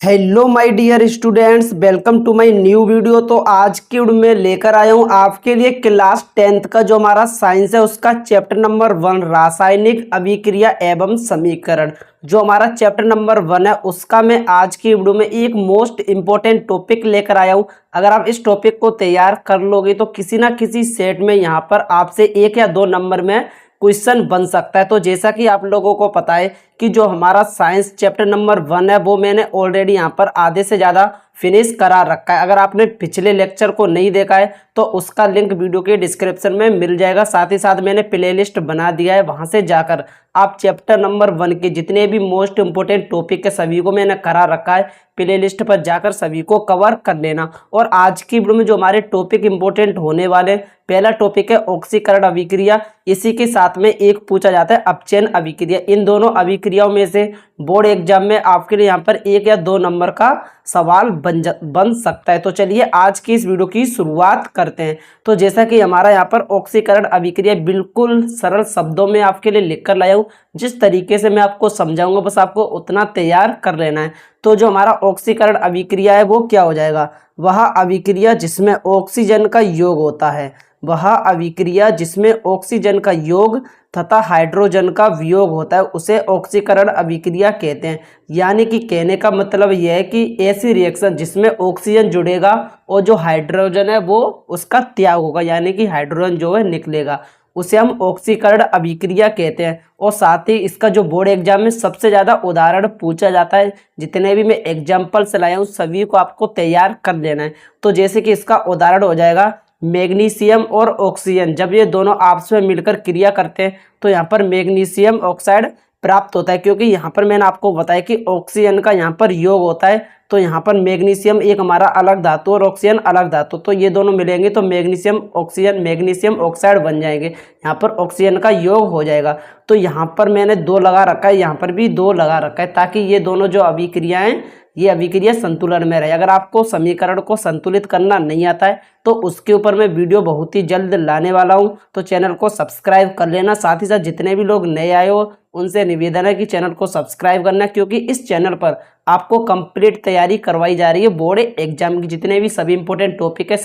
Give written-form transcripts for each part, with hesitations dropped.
Hello my dear students, welcome to my new video. तो आज की वीडियो में लेकर आया हूँ आपके लिए क्लास 10th का जो हमारा साइंस है उसका चैप्टर नंबर 1 रासायनिक अभिक्रिया एवं समीकरण। जो हमारा चैप्टर नंबर 1 है उसका मैं आज की वीडियो में एक मोस्ट इंपॉर्टेंट टॉपिक लेकर आया हूँ। अगर आप इस टॉपिक को तैयार कर लोगे तो किसी ना किसी सेट में यहाँ पर आपसे 1 या 2 नंबर में क्वेश्चन बन सकता है। तो जैसा कि आप लोगों को पता है कि जो हमारा साइंस चैप्टर नंबर 1 है वो मैंने ऑलरेडी यहाँ पर आधे से ज़्यादा फिनिश करा रखा है। अगर आपने पिछले लेक्चर को नहीं देखा है तो उसका लिंक वीडियो के डिस्क्रिप्शन में मिल जाएगा। साथ ही साथ मैंने प्लेलिस्ट बना दिया है, वहाँ से जाकर आप चैप्टर नंबर 1 के जितने भी मोस्ट इंपोर्टेंट टॉपिक है सभी को मैंने करा रखा है। प्लेलिस्ट पर जाकर सभी को कवर कर लेना। और आज की वीडियो में जो हमारे टॉपिक इंपोर्टेंट होने वाले, पहला टॉपिक है ऑक्सीकरण अभिक्रिया। इसी के साथ में एक पूछा जाता है अपचयन अभिक्रिया। इन दोनों अभिक्रियाओं में से बोर्ड एग्जाम में आपके लिए यहाँ पर 1 या 2 नंबर का सवाल बन सकता है। तो चलिए आज की इस वीडियो की शुरुआत करते हैं। तो जैसा कि हमारा यहाँ पर ऑक्सीकरण अभिक्रिया बिल्कुल सरल शब्दों में आपके लिए लिख कर लाया हूँ। जिस तरीके से मैं आपको समझाऊंगा बस आपको उतना तैयार कर लेना है। तो जो हमारा ऑक्सीकरण अभिक्रिया है वो क्या हो जाएगा, वह अभिक्रिया जिसमें ऑक्सीजन का योग होता है, वह अभिक्रिया जिसमें ऑक्सीजन का योग तथा हाइड्रोजन का वियोग होता है उसे ऑक्सीकरण अभिक्रिया कहते हैं। यानी कि कहने का मतलब यह है कि ऐसी रिएक्शन जिसमें ऑक्सीजन जुड़ेगा और जो हाइड्रोजन है वो उसका त्याग होगा, यानी कि हाइड्रोजन जो है निकलेगा, उसे हम ऑक्सीकरण अभिक्रिया कहते हैं। और साथ ही इसका जो बोर्ड एग्जाम में सबसे ज़्यादा उदाहरण पूछा जाता है, जितने भी मैं एग्जाम्पल्स लाया हूँ सभी को आपको तैयार कर लेना है। तो जैसे कि इसका उदाहरण हो जाएगा मैग्नीशियम और ऑक्सीजन। जब ये दोनों आपस में मिलकर क्रिया करते हैं तो यहाँ पर मैग्नीशियम ऑक्साइड प्राप्त होता है। क्योंकि यहाँ पर मैंने आपको बताया कि ऑक्सीजन का यहाँ पर योग होता है, तो यहाँ पर मैग्नीशियम एक हमारा अलग धातु और ऑक्सीजन अलग धातु, तो ये दोनों मिलेंगे तो मैग्नीशियम ऑक्सीजन मैग्नीशियम ऑक्साइड बन जाएंगे। यहाँ पर ऑक्सीजन का योग हो जाएगा। तो यहाँ पर मैंने 2 लगा रखा है, यहाँ पर भी 2 लगा रखा है, ताकि ये दोनों जो अभिक्रियाएं ये अभिक्रिया संतुलन में रहे। अगर आपको समीकरण को संतुलित करना नहीं आता है तो उसके ऊपर मैं वीडियो बहुत ही जल्द लाने वाला हूँ, तो चैनल को सब्सक्राइब कर लेना। साथ ही साथ जितने भी लोग नए आए हो उनसे निवेदन है कि चैनल को सब्सक्राइब करना, क्योंकि इस चैनल पर आपको कंप्लीट तैयारी करवाई जा रही है। बोर्ड एग्जाम की जितने भी सभी इंपॉर्टेंट टॉपिक है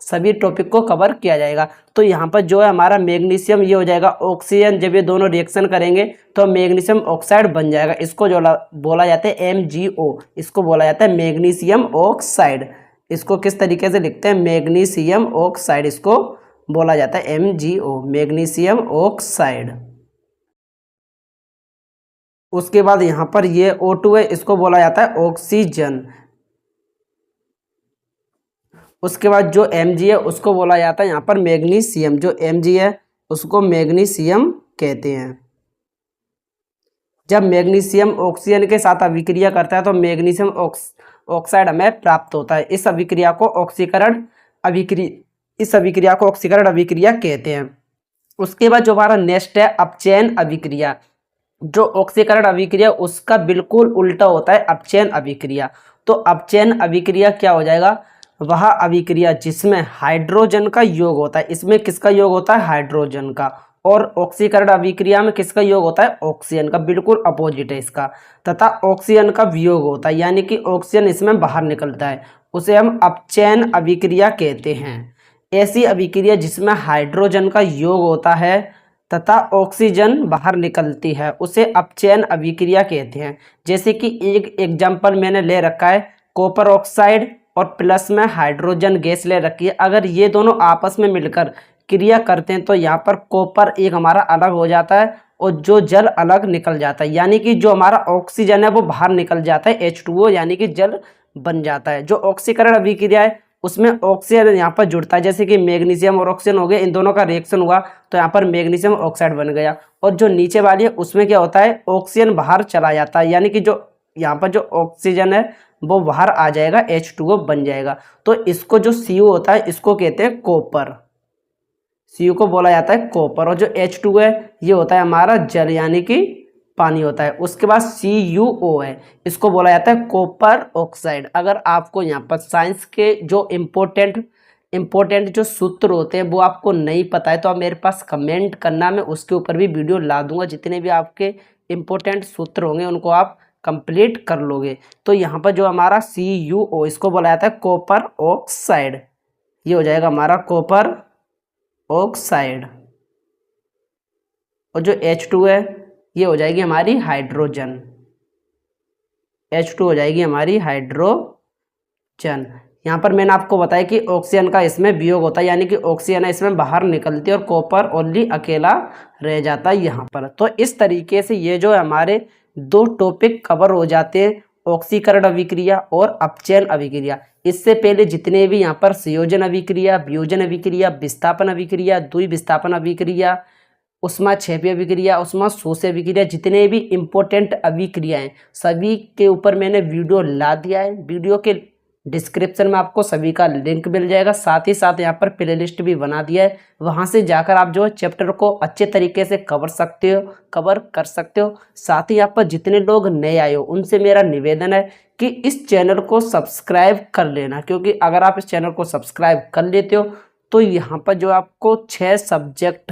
सभी टॉपिक को कवर किया जाएगा। तो यहाँ पर जो है हमारा मैग्नीशियम ये हो जाएगा ऑक्सीजन, जब ये दोनों रिएक्शन करेंगे तो मैग्नीशियम ऑक्साइड बन जाएगा। इसको जो बोला जाता है MgO, इसको बोला जाता है मैग्नीशियम ऑक्साइड। इसको किस तरीके से लिखते हैं, मैग्नीशियम ऑक्साइड, इसको बोला जाता है MgO मैग्नीशियम ऑक्साइड। उसके बाद यहाँ पर ये O2 है, इसको बोला जाता है ऑक्सीजन। उसके बाद जो Mg है उसको बोला जाता है यहाँ पर मैग्नीशियम। जो Mg है उसको मैग्नीशियम कहते हैं। जब मैग्नीशियम ऑक्सीजन के साथ अभिक्रिया करता है तो मैग्नीशियम ऑक्साइड हमें प्राप्त होता है। इस अभिक्रिया को ऑक्सीकरण अभिक्रिया कहते हैं। उसके बाद जो हमारा नेक्स्ट है अपचयन अभिक्रिया। जो ऑक्सीकरण अभिक्रिया उसका बिल्कुल उल्टा होता है अपचयन अभिक्रिया। तो अपचयन अभिक्रिया क्या हो जाएगा, वह अभिक्रिया जिसमें हाइड्रोजन का योग होता है। इसमें किसका योग होता है, हाइड्रोजन का। और ऑक्सीकरण अभिक्रिया में किसका योग होता है, ऑक्सीजन का, बिल्कुल अपोजिट है इसका। तथा ऑक्सीजन का वियोग होता है, यानी कि ऑक्सीजन इसमें बाहर निकलता है, उसे हम अपचयन अभिक्रिया कहते हैं। ऐसी अभिक्रिया जिसमें हाइड्रोजन का योग होता है तथा ऑक्सीजन बाहर निकलती है उसे अपचयन अभिक्रिया कहते हैं। जैसे कि एक एग्जाम्पल मैंने ले रखा है, कॉपर ऑक्साइड और प्लस में हाइड्रोजन गैस ले रखी है। अगर ये दोनों आपस में मिलकर क्रिया करते हैं तो यहाँ पर कॉपर एक हमारा अलग हो जाता है और जो जल अलग निकल जाता है, यानी कि जो हमारा ऑक्सीजन है वो बाहर निकल जाता है, H2O यानी कि जल बन जाता है। जो ऑक्सीकरण अभिक्रिया है उसमें ऑक्सीजन यहाँ पर जुड़ता है, जैसे कि मैग्नीशियम और ऑक्सीजन हो गए, इन दोनों का रिएक्शन हुआ तो यहाँ पर मैग्नीशियम ऑक्साइड बन गया। और जो नीचे वाली है उसमें क्या होता है, ऑक्सीजन बाहर चला जाता है, यानी कि जो यहाँ पर जो ऑक्सीजन है वो बाहर आ जाएगा, H2O बन जाएगा। तो इसको जो Cu होता है इसको कहते हैं कॉपर, Cu को बोला जाता है कॉपर। और जो H2O है ये होता है हमारा जल, यानी कि पानी होता है। उसके बाद CuO है, इसको बोला जाता है कॉपर ऑक्साइड। अगर आपको यहाँ पर साइंस के जो इम्पोर्टेंट जो सूत्र होते हैं वो आपको नहीं पता है तो आप मेरे पास कमेंट करना, मैं उसके ऊपर भी वीडियो ला दूंगा। जितने भी आपके इम्पोर्टेंट सूत्र होंगे उनको आप कंप्लीट कर लोगे। तो यहाँ पर जो हमारा CuO इसको बोला जाता है कॉपर ऑक्साइड, ये हो जाएगा हमारा कॉपर ऑक्साइड। और जो H2 है ये हो जाएगी हमारी हाइड्रोजन, H2 हो जाएगी हमारी हाइड्रोजन। यहाँ पर मैंने आपको बताया कि ऑक्सीजन का इसमें वियोग होता है, यानी कि ऑक्सीजन है इसमें बाहर निकलती है और कॉपर ओनली अकेला रह जाता है यहाँ पर। तो इस तरीके से ये जो हमारे 2 टॉपिक कवर हो जाते हैं, ऑक्सीकरण अभिक्रिया और अपचयन अभिक्रिया। इससे पहले जितने भी यहाँ पर संयोजन अभिक्रिया, वियोजन अभिक्रिया, विस्थापन अभिक्रिया, द्विविस्थापन अभिक्रिया, ऊष्माक्षेपी अभिक्रिया, ऊष्माशोषी अभिक्रिया, जितने भी इम्पोर्टेंट अभिक्रियाएं सभी के ऊपर मैंने वीडियो ला दिया है। वीडियो के डिस्क्रिप्शन में आपको सभी का लिंक मिल जाएगा, साथ ही साथ यहाँ पर प्लेलिस्ट भी बना दिया है, वहाँ से जाकर आप जो चैप्टर को अच्छे तरीके से कवर कर सकते हो। साथ ही यहाँ पर जितने लोग नए आए हो उनसे मेरा निवेदन है कि इस चैनल को सब्सक्राइब कर लेना, क्योंकि अगर आप इस चैनल को सब्सक्राइब कर लेते हो तो यहाँ पर जो आपको 6 सब्जेक्ट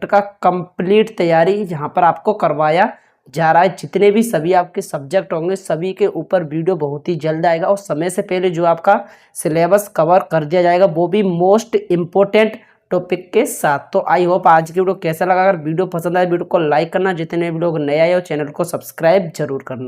का कंप्लीट तैयारी यहाँ पर आपको करवाया जा रहा है। जितने भी सभी आपके सब्जेक्ट होंगे सभी के ऊपर वीडियो बहुत ही जल्द आएगा और समय से पहले जो आपका सिलेबस कवर कर दिया जाएगा, वो भी मोस्ट इम्पोर्टेंट टॉपिक के साथ। तो आई होप आज की वीडियो कैसा लगा। अगर वीडियो पसंद आए वीडियो को लाइक करना, जितने भी लोग नए आए हो चैनल को सब्सक्राइब जरूर करना।